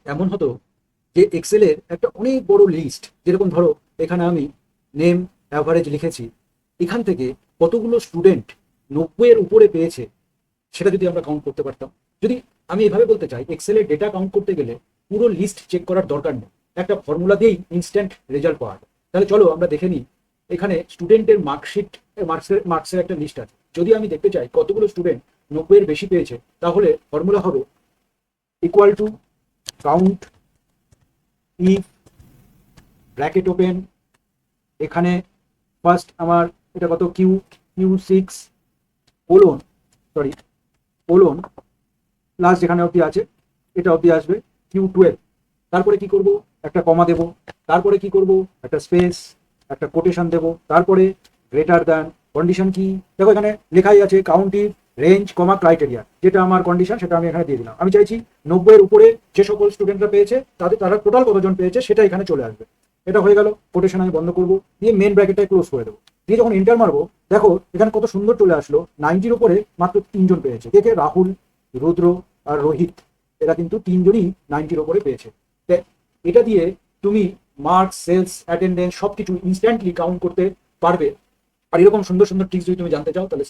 এমন হতো যে এক্সেলের একটা অনেক বড় লিস্ট, যেরকম ধরো এখানে আমি নেম অ্যাভারেজ লিখেছি, এখান থেকে কতগুলো স্টুডেন্ট 90-এর উপরে পেয়েছে সেটা যদি আমরা কাউন্ট করতে পারতাম। যদি আমি এভাবে বলতে চাই, এক্সেলের ডেটা কাউন্ট করতে গেলে পুরো লিস্ট চেক করার দরকার নেই, একটা ফর্মুলা দিয়েই ইনস্ট্যান্ট রেজাল্ট পাওয়া যায়। তাহলে চলো আমরা দেখে নিই। এখানে স্টুডেন্টের মার্কশিট, মার্কসের একটা লিস্ট আছে। যদি আমি দেখতে চাই কতগুলো স্টুডেন্ট 90-এর বেশি পেয়েছে, তাহলে ফর্মুলা হবে equal to count if, bracket open, এখানে ফার্স্ট আমার এটা কত, Q 6 colon, sorry colon, last যেখানে অবধি আছে এটা অবধি আসবে Q12। তারপরে কি করব, একটা কমা দেব, তারপরে কি করব, একটা স্পেস, একটা কোটেশন দেব, তারপরে গ্রেটার দ্যান, কন্ডিশন কি, দেখো এখানে লেখাই আছে কাউন্টিভ রেঞ্জ কমা ক্রাইটেরিয়া, যেটা আমার কন্ডিশন সেটা আমি এখানে দিয়ে দিলাম। আমি চাইছি 90-এর উপরে যে সকল স্টুডেন্টরা পেয়েছে তারা টোটাল কতজন পেয়েছে সেটা এখানে চলে আসবে। এটা হয়ে গেল, কোটেশন আমি বন্ধ করব, দিয়ে মেন ব্র্যাকেটটা ক্লোজ করে দেবো। দিয়ে যখন এন্টার মারবো, দেখো এখানে কত সুন্দর চলে আসলো, 90-র উপরে মাত্র 3জন পেয়েছে। কে কে? রাহুল, রুদ্র আর রোহিত, এরা কিন্তু 3জনই 90-র উপরে পেয়েছে। এটা দিয়ে তুমি মার্কস, সেলস, অ্যাটেন্ডেন্স সবকিছু ইনস্ট্যান্টলি কাউন্ট করতে পারবে। আর এরকম সুন্দর সুন্দর ট্রিক্স যদি তুমি জানতে চাও, তাহলে